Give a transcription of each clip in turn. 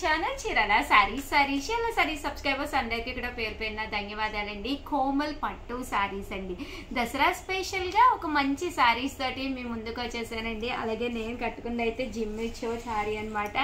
Channel Chirala sarees subscribers అందరికీ కూడా పేరు పేరున ధన్యవాదాలండి. కోమల్ పట్టు సారీస్ అండి. దసరా స్పెషల్ గా ఒక మంచి సారీస్ తోటి మీ ముందుకు వచ్చేసానండి. అలాగే నేను కట్టుకుంది అయితే జిమ్మిచో సారీ అనమాట.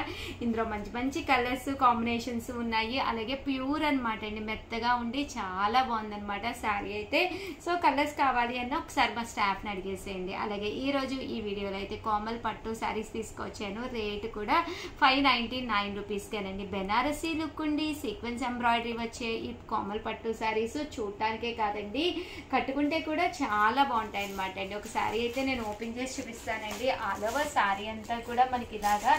ఇందులో మంచి మంచి కలర్స్ కాంబినేషన్స్ ఉన్నాయి. అలాగే ప్యూర్ అనమాట అండి, మెత్తగా ఉండి చాలా బాగుందనమాట సారీ అయితే. సో కలర్స్ కావాలి అన్న ఒకసారి మా స్టాఫ్ ని అడిగేసేయండి. అలాగే ఈ రోజు ఈ వీడియోలో అయితే కోమల్ పట్టు సారీస్ తీసుకొచ్చాను. రేట్ కూడా 599 రూపీస్ కేనండి. బెనారసీ లుక్ ఉండి సీక్వెన్స్ ఎంబ్రాయిడరీ వచ్చే ఈ కోమల్ పట్టు సారీస్ చూడటానికే కాదండి, కట్టుకుంటే కూడా చాలా బాగుంటాయి అనమాట అండి. ఒక సారీ అయితే నేను ఓపెన్ చేసి చూపిస్తానండి. ఆల్ ఓవర్ సారీ అంతా కూడా మనకి ఇలాగా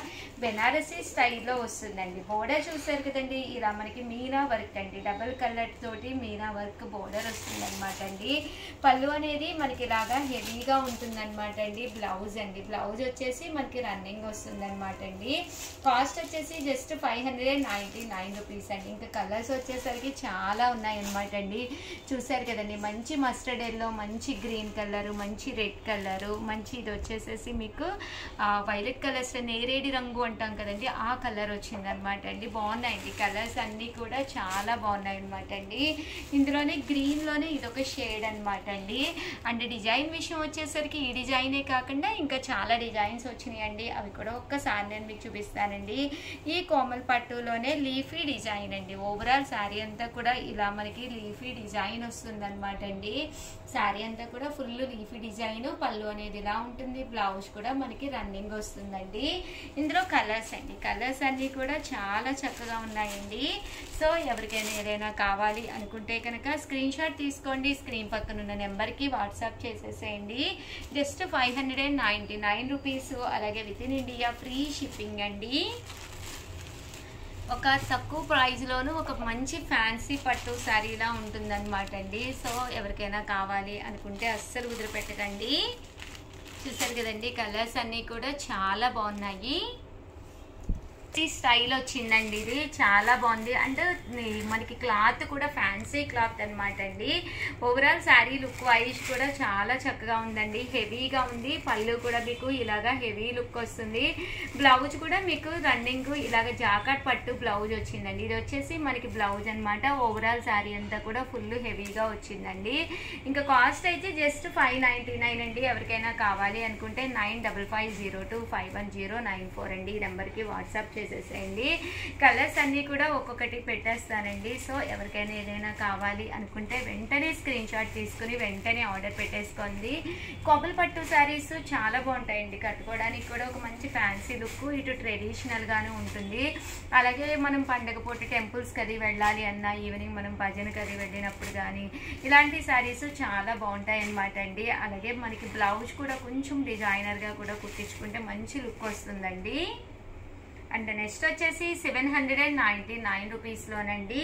బెనారసీ స్టైల్లో వస్తుందండి. బోర్డర్ చూసారు కదండి, ఇలా మనకి మీనా వర్క్ అండి, డబుల్ కలర్ తోటి మీనా వర్క్ బోర్డర్ వస్తుంది అనమాట అండి. పళ్ళు అనేది మనకి ఇలాగా హెవీగా ఉంటుంది అనమాట అండి. బ్లౌజ్ అండి, బ్లౌజ్ వచ్చేసి మనకి రన్నింగ్ వస్తుంది అనమాట అండి. కాస్ట్ వచ్చేసి జస్ట్ 599 రూపీస్ అండి. ఇంకా కలర్స్ వచ్చేసరికి చాలా ఉన్నాయన్నమాట అండి. చూసారు కదండి, మంచి మస్టర్డ్ ఎల్లో, మంచి గ్రీన్ కలర్, మంచి రెడ్ కలరు, మంచి ఇది వచ్చేసేసి మీకు వైలెట్ కలర్స్ నేరేడి రంగు అంటాం కదండి, ఆ కలర్ వచ్చింది అనమాట అండి. బాగున్నాయండి కలర్స్ అన్నీ కూడా చాలా బాగున్నాయి అనమాట అండి. ఇందులోనే గ్రీన్లోనే ఇదొక షేడ్ అనమాట అండి. అండ్ డిజైన్ విషయం వచ్చేసరికి ఈ డిజైనే కాకుండా ఇంకా చాలా డిజైన్స్ వచ్చినాయండి. అవి కూడా ఒక్కసారి నేను మీకు చూపిస్తానండి. ఈ కోమల్ పట్టులోనే లీఫీ డిజైన్ అండి. ఓవరాల్ శారీ అంతా కూడా ఇలా మనకి లీఫీ డిజైన్ వస్తుంది అనమాట అండి. శారీ అంతా కూడా ఫుల్ లీఫీ డిజైన్, పళ్ళు అనేది ఇలా ఉంటుంది, బ్లౌజ్ కూడా మనకి రన్నింగ్ వస్తుందండి. ఇందులో కలర్స్ అండి, కలర్స్ అన్ని కూడా చాలా చక్కగా ఉన్నాయండి. సో ఎవరికైనా ఏదైనా కావాలి అనుకుంటే కనుక స్క్రీన్ షాట్ తీసుకోండి, స్క్రీన్ పక్కన ఉన్న నెంబర్కి వాట్సాప్ చేసేసేయండి. Just 599 rupees. అలాగే within India free shipping అండి. ఒక తక్కువ ప్రైస్లోనూ ఒక మంచి ఫ్యాన్సీ పట్టు శారీలా ఉంటుందన్నమాట అండి. సో ఎవరికైనా కావాలి అనుకుంటే అస్సలు వదిలిపెట్టకండి. చూసారు కదండి, కలర్స్ అన్నీ కూడా చాలా బాగున్నాయి. స్టైల్ వచ్చిందండి, ఇది చాలా బాగుంది. అంటే మనకి క్లాత్ కూడా ఫ్యాన్సీ క్లాత్ అనమాట అండి. ఓవరాల్ శారీ లుక్ వైజ్ కూడా చాలా చక్కగా ఉందండి, హెవీగా ఉంది. పళ్ళు కూడా మీకు ఇలాగా హెవీ లుక్ వస్తుంది. బ్లౌజ్ కూడా మీకు రన్నింగ్ ఇలాగ జాకెట్ పట్టు బ్లౌజ్ వచ్చిందండి. ఇది వచ్చేసి మనకి బ్లౌజ్ అనమాట. ఓవరాల్ శారీ అంతా కూడా ఫుల్ హెవీగా వచ్చిందండి. ఇంకా కాస్ట్ అయితే జస్ట్ 599 అండి. ఎవరికైనా కావాలి అనుకుంటే 9550251094 అండి. ఈ నెంబర్కి వాట్సాప్ చేసేసేయండి. కలర్స్ అన్నీ కూడా ఒక్కొక్కటి పెట్టేస్తానండి. సో ఎవరికైనా ఏదైనా కావాలి అనుకుంటే వెంటనే స్క్రీన్ షాట్ తీసుకుని వెంటనే ఆర్డర్ పెట్టేసుకోండి. కోమల్ పట్టు శారీస్ చాలా బాగుంటాయండి, కట్టుకోవడానికి కూడా ఒక మంచి ఫ్యాన్సీ లుక్, ఇటు ట్రెడిషనల్గానే ఉంటుంది. అలాగే మనం పండగ పూట టెంపుల్స్కి అది వెళ్ళాలి అన్నా, ఈవినింగ్ మనం భజనకి అది వెళ్ళినప్పుడు కానీ ఇలాంటి శారీస్ చాలా బాగుంటాయి అన్నమాట అండి. అలాగే మనకి బ్లౌజ్ కూడా కొంచెం డిజైనర్గా కూడా కుట్టించుకుంటే మంచి లుక్ వస్తుందండి. అండ్ నెక్స్ట్ వచ్చేసి 799 రూపీస్లోనండి.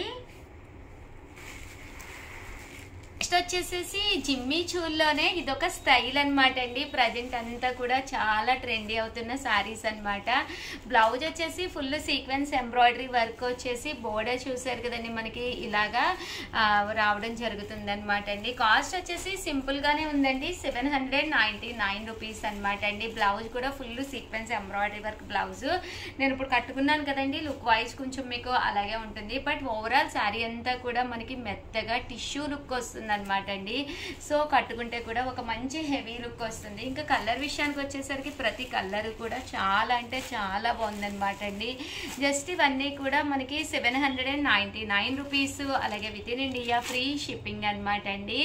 నెక్స్ట్ వచ్చేసేసి జిమ్మీ చూల్లోనే ఇదొక స్టైల్ అనమాట అండి. ప్రజెంట్ అంతా కూడా చాలా ట్రెండీ అవుతున్న శారీస్ అనమాట. బ్లౌజ్ వచ్చేసి ఫుల్ సీక్వెన్స్ ఎంబ్రాయిడరీ వర్క్ వచ్చేసి బోర్డర్ చూసారు కదండి, మనకి ఇలాగా రావడం జరుగుతుంది అనమాట అండి. కాస్ట్ వచ్చేసి సింపుల్గానే ఉందండి, 799 రూపీస్ అనమాట అండి. బ్లౌజ్ కూడా full sequence embroidery work blouse. నేను ఇప్పుడు కట్టుకున్నాను కదండి, లుక్ వైజ్ కొంచెం మీకు అలాగే ఉంటుంది. బట్ ఓవరాల్ శారీ అంతా కూడా మనకి మెత్తగా టిష్యూ లుక్ వస్తుంది అనమాట అండి. సో కట్టుకుంటే కూడా ఒక మంచి హెవీ లుక్ వస్తుంది. ఇంకా కలర్ విషయానికి వచ్చేసరికి ప్రతి కలర్ కూడా చాలా అంటే చాలా బాగుందనమాట అండి. జస్ట్ ఇవన్నీ కూడా మనకి 799 రూపీస్. అలాగే within India free shipping అనమాట అండి.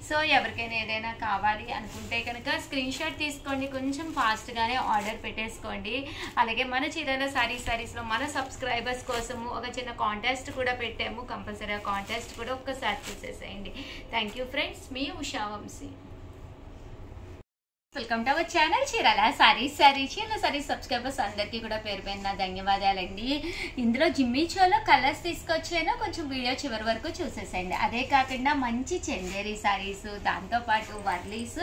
సో ఎవరికైనా ఏదైనా కావాలి అనుకుంటే కనుక స్క్రీన్ షాట్ తీసుకోండి, కొంచెం ఫాస్ట్గానే ఆర్డర్ పెట్టేసుకోండి. అలాగే మన చీరాల సారీస్లో మన సబ్స్క్రైబర్స్ కోసము ఒక చిన్న కాంటెస్ట్ కూడా పెట్టాము. కంపల్సరీ ఆ కాంటెస్ట్ కూడా ఒక్కసారి చూసేసేయండి. థ్యాంక్ యూ ఫ్రెండ్స్, మీ Usha Vamsi. Welcome to our channel Chirala sarees subscribers అందరికీ కూడా పేరు పేరున ధన్యవాదాలండి. ఇందులో జిమ్మీచోలో కలర్స్ తీసుకొచ్చాను, కొంచెం వీడియో చివరి వరకు చూసేసేయండి. అదే కాకుండా మంచి చందేరి సారీస్, దాంతోపాటు వర్లీస్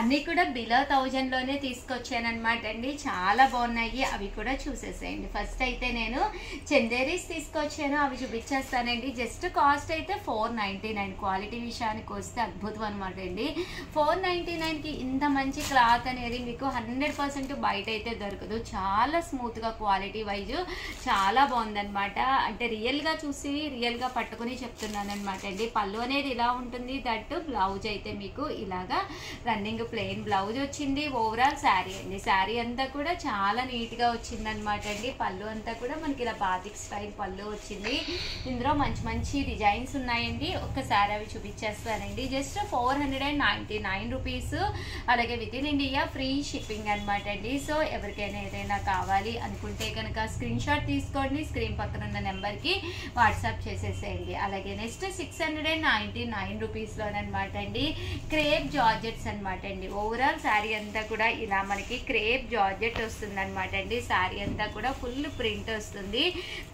అన్నీ కూడా బిలో 1000లోనే తీసుకొచ్చాను అనమాట అండి. చాలా బాగున్నాయి, అవి కూడా చూసేసేయండి. ఫస్ట్ అయితే నేను చందేరీస్ తీసుకొచ్చాను, అవి చూపించేస్తానండి. జస్ట్ కాస్ట్ అయితే 499. క్వాలిటీ విషయానికి వస్తే అద్భుతం అనమాట అండి. 499కి ఇంత మంచి మంచి క్లాత్ అనేది మీకు 100% బయట అయితే దొరకదు. చాలా స్మూత్గా క్వాలిటీ వైజ్ చాలా బాగుందనమాట. అంటే రియల్గా చూసి రియల్గా పట్టుకుని చెప్తున్నాను అనమాట అండి. పళ్ళు అనేది ఇలా ఉంటుంది. దట్టు బ్లౌజ్ అయితే మీకు ఇలాగా రన్నింగ్ ప్లెయిన్ బ్లౌజ్ వచ్చింది. ఓవరాల్ శారీ అండి. శారీ అంతా కూడా చాలా నీట్గా వచ్చిందనమాట అండి. పళ్ళు అంతా కూడా మనకి ఇలా బాతిక్ స్టైల్ పళ్ళు వచ్చింది. ఇందులో మంచి మంచి డిజైన్స్ ఉన్నాయండి. ఒక్కసారి అవి చూపించేస్తానండి. Just 499 rupees. అలాగే within India free shipping అనమాట అండి. సో ఎవరికైనా ఏదైనా కావాలి అనుకుంటే కనుక స్క్రీన్ షాట్ తీసుకోండి. స్క్రీన్ పక్కన ఉన్న నెంబర్కి వాట్సాప్ చేసేసేయండి. అలాగే నెక్స్ట్ 699 రూపీస్లోనమాట అండి క్రేప్ జార్జెట్స్ అనమాట అండి. ఓవరాల్ శారీ అంతా కూడా ఇలా మనకి క్రేప్ జార్జెట్ వస్తుంది అనమాట అండి. శారీ అంతా కూడా ఫుల్ ప్రింట్ వస్తుంది.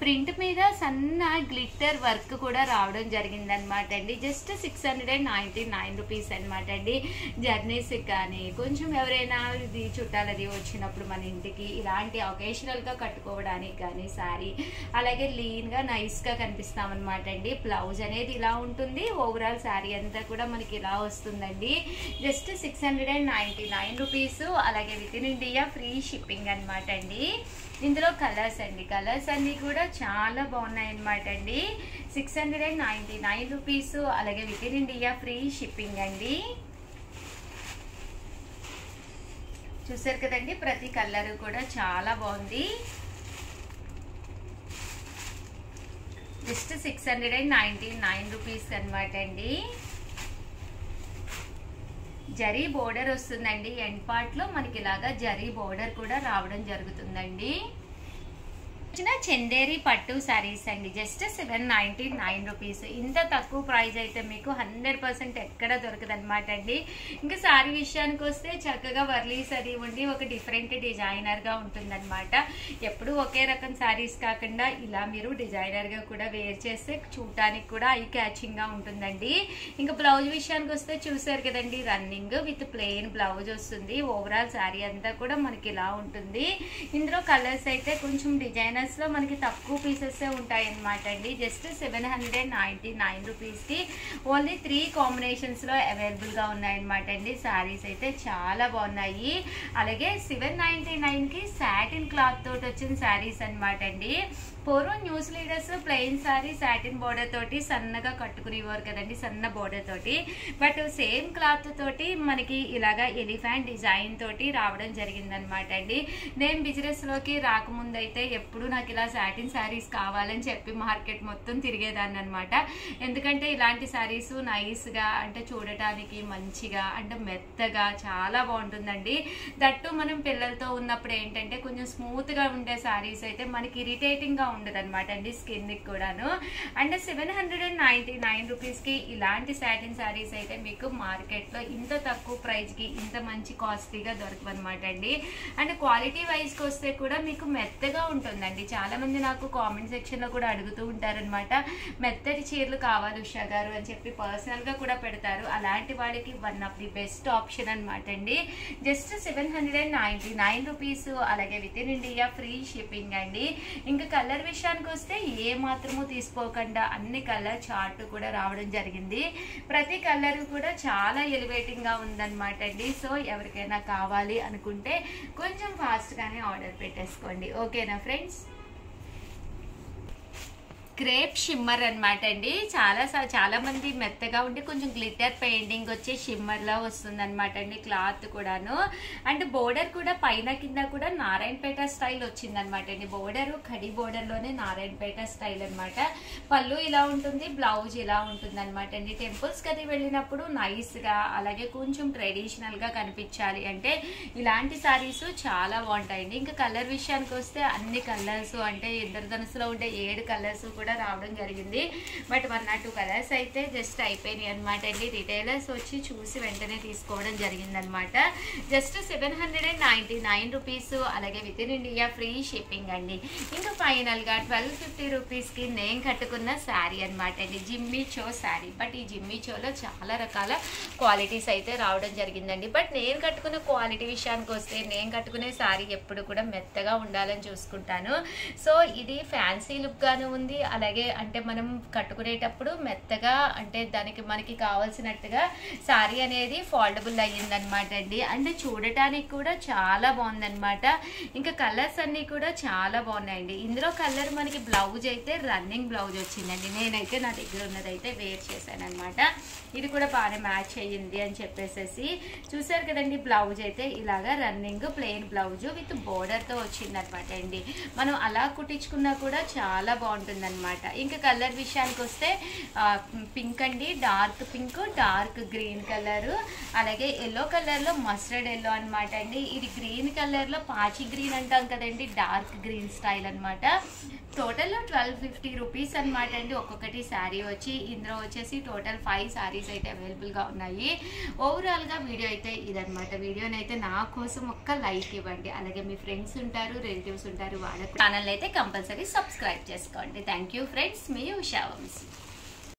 ప్రింట్ మీద సన్న గ్లిట్టర్ వర్క్ కూడా రావడం జరిగిందనమాట అండి. జస్ట్ 699 రూపీస్ అనమాట అండి. జర్నీస్ కానీ కొంచెం ఎవరైనా ఇది చుట్టాలది వచ్చినప్పుడు మన ఇంటికి ఇలాంటి ఒకేషనల్గా కట్టుకోవడానికి కానీ శారీ అలాగే లీన్గా నైస్గా కనిపిస్తామన్నమాట అండి. బ్లౌజ్ అనేది ఇలా ఉంటుంది. ఓవరాల్ శారీ అంతా కూడా మనకి ఇలా వస్తుందండి. Just 699 rupees. అలాగే within India free shipping అనమాట అండి. ఇందులో కలర్స్ అండి. కలర్స్ అన్నీ కూడా చాలా బాగున్నాయి అనమాట అండి. 699 రూపీస్. అలాగే within India free shipping అండి. చూసారు కదండి, ప్రతి కలర్ కూడా చాలా బాగుంది. జస్ట్ 699 రూపీస్ అనమాట అండి. జరీ బోర్డర్ వస్తుందండి. ఎండ్ పార్ట్ లో మనకి ఇలాగా జరీ బోర్డర్ కూడా రావడం జరుగుతుందండి. చందేరి పట్టు శారీస్ అండి. Just 799 rupees. ఇంత తక్కువ ప్రైస్ అయితే మీకు 100% ఎక్కడ దొరకదు అనమాట అండి. ఇంకా శారీ విషయానికి వస్తే చక్కగా వర్లీస్ అది ఉండి ఒక డిఫరెంట్ డిజైనర్ గా ఉంటుందన్నమాట. ఎప్పుడు ఒకే రకం శారీస్ కాకుండా ఇలా మీరు డిజైనర్ గా కూడా వేర్ చేస్తే చూడటానికి కూడా ఐ క్యాచింగ్ గా ఉంటుందండి. ఇంకా బ్లౌజ్ విషయానికి వస్తే చూసారు కదండి, రన్నింగ్ విత్ ప్లెయిన్ బ్లౌజ్ వస్తుంది. ఓవరాల్ శారీ అంతా కూడా మనకి ఇలా ఉంటుంది. ఇందులో కలర్స్ అయితే కొంచెం డిజైనర్స్ లో మనకి తక్కువ పీసెస్ ఉంటాయి అనమాట అండి. జస్ట్ 799 రూపీస్ కి ఓన్లీ 3 కాంబినేషన్స్ లో అవైలబుల్ గా ఉన్నాయన్నమాట అండి. శారీస్ అయితే చాలా బాగున్నాయి. అలాగే 799 కి సాటిన్ క్లాత్ తోటి వచ్చిన శారీస్ అనమాట అండి. పూర్వం news leaders plain sari satin border తోటి సన్నగా కట్టుకునేవారు కదండి, సన్న బోర్డర్ తోటి. బట్ సేమ్ క్లాత్ తోటి మనకి ఇలాగా ఎలిఫెంట్ డిజైన్ తోటి రావడం జరిగిందనమాట అండి. నేను బిజినెస్ లోకి రాకముందు అయితే ఎప్పుడు నాకు ఇలా సాటిన్ శారీస్ కావాలని చెప్పి మార్కెట్ మొత్తం తిరిగేదాన్ని అనమాట. ఎందుకంటే ఇలాంటి శారీస్ నైస్ గా అంటే చూడటానికి మంచిగా అంటే మెత్తగా చాలా బాగుంటుందండి. దట్టు మనం పిల్లలతో ఉన్నప్పుడు ఏంటంటే కొంచెం స్మూత్ గా ఉండే శారీస్ అయితే మనకి ఇరిటేటింగ్ గా ఉండదు అనమాట అండి స్కిన్ కి కూడాను. అండ్ 799 రూపీస్ కి ఇలాంటి సాటిన్ శారీస్ అయితే మీకు మార్కెట్ లో ఇంత తక్కువ ప్రైస్ కి ఇంత మంచి కాస్ట్లీగా దొరకవు అనమాట అండి. అండ్ క్వాలిటీ వైజ్ కి వస్తే కూడా మీకు మెత్తగా ఉంటుందండి. చాలా మంది నాకు కామెంట్ సెక్షన్ లో కూడా అడుగుతూ ఉంటారనమాట, మెత్తటి చీరలు కావాలి ఉషా గారు అని చెప్పి పర్సనల్ గా కూడా పెడతారు. అలాంటి వాళ్ళకి one of the best option అనమాట అండి. Just 799 rupees. అలాగే within India free shipping అండి. ఇంకా కలర్ విషయానికి వస్తే ఏ మాత్రము తీసుకోకుండా అన్ని కలర్ చార్ట్ కూడా రావడం జరిగింది. ప్రతి కలర్ కూడా చాలా ఎలివేటింగ్ గా ఉందన్నమాట అండి. సో ఎవరికైనా కావాలి అనుకుంటే కొంచెం ఫాస్ట్ గానే ఆర్డర్ పెట్టేసుకోండి. ఓకేనా ఫ్రెండ్స్? క్రేప్ షిమ్మర్ అనమాట అండి. చాలా మంది మెత్తగా ఉండి కొంచెం గ్లిటర్ పెయింటింగ్ వచ్చే షిమ్మర్ లా వస్తుంది అనమాట అండి క్లాత్ కూడాను. అండ్ బోర్డర్ కూడా పైన కింద కూడా నారాయణపేట స్టైల్ వచ్చింది అనమాట అండి. బోర్డర్ కడి బోర్డర్ లోనే నారాయణపేట స్టైల్ అనమాట. పళ్ళు ఇలా ఉంటుంది, బ్లౌజ్ ఇలా ఉంటుంది అనమాట అండి. టెంపుల్స్ కది వెళ్ళినప్పుడు నైస్ గా అలాగే కొంచెం ట్రెడిషనల్ గా కనిపించాలి అంటే ఇలాంటి సారీస్ చాలా బాగుంటాయండి. ఇంకా కలర్ విషయానికి వస్తే అన్ని కలర్స్ అంటే ఇంద్రధనుసులో ఉండే 7 కలర్స్ కూడా రావడం జరిగింది. బట్ 1 or 2 కలర్స్ అయితే జస్ట్ అయిపోయినాయి అనమాట అండి. రిటైలర్స్ వచ్చి చూసి వెంటనే తీసుకోవడం జరిగింది అనమాట. Just 799 rupees. అలాగే within India free shipping అండి. ఇంకా ఫైనల్ గా 1250 రూపీస్ కి నేను కట్టుకున్న శారీ అనమాట అండి, జిమ్మీ చో శారీ. బట్ ఈ జిమ్మీ చోలో చాలా రకాల క్వాలిటీస్ అయితే రావడం జరిగిందండి. బట్ నేను కట్టుకున్న క్వాలిటీ విషయానికి వస్తే నేను కట్టుకునే శారీ ఎప్పుడు కూడా మెత్తగా ఉండాలని చూసుకుంటాను. సో ఇది ఫ్యాన్సీ లుక్ గాను ఉంది, అలాగే అంటే మనం కట్టుకునేటప్పుడు మెత్తగా అంటే దానికి మనకి కావాల్సినట్టుగా శారీ అనేది ఫోల్డబుల్ అయ్యిందనమాట అండి. అంటే చూడటానికి కూడా చాలా బాగుందనమాట. ఇంకా కలర్స్ అన్నీ కూడా చాలా బాగున్నాయండి. ఇందులో కలర్ మనకి బ్లౌజ్ అయితే రన్నింగ్ బ్లౌజ్ వచ్చిందండి. నేనైతే నా దగ్గర ఉన్నదైతే వేర్ చేశాను అనమాట. ఇది కూడా బాగానే మ్యాచ్ అయ్యింది అని చెప్పేసి చూసారు కదండి. బ్లౌజ్ అయితే ఇలాగా రన్నింగ్ ప్లెయిన్ బ్లౌజ్ విత్ బోర్డర్తో వచ్చింది అనమాట అండి. మనం అలా కుట్టించుకున్నా కూడా చాలా బాగుంటుంది అనమాట. ఇంకా కలర్ విషయానికి వస్తే పింక్ అండి, dark pink, dark green colour, అలాగే ఎల్లో కలర్లో మస్టర్డ్ ఎల్లో అనమాట అండి. ఇది గ్రీన్ కలర్లో పాచి గ్రీన్ అంటాం కదండి, డార్క్ గ్రీన్ స్టైల్ అనమాట. టోటల్లో 1250 రూపీస్ అనమాట అండి ఒక్కొక్కటి శారీ వచ్చి. ఇందులో వచ్చేసి టోటల్ 5 శారీస్ అయితే అవైలబుల్గా ఉన్నాయి. ఓవరాల్గా వీడియో అయితే ఇదనమాట. వీడియోని అయితే నా కోసం ఒక్క లైక్ ఇవ్వండి. అలాగే మీ ఫ్రెండ్స్ ఉంటారు, రిలేటివ్స్ ఉంటారు, వాళ్ళ ఛానల్ అయితే కంపల్సరీ సబ్స్క్రైబ్ చేసుకోండి. థ్యాంక్ యూ ఫ్రెండ్స్, మీ ఉషా వంశీ.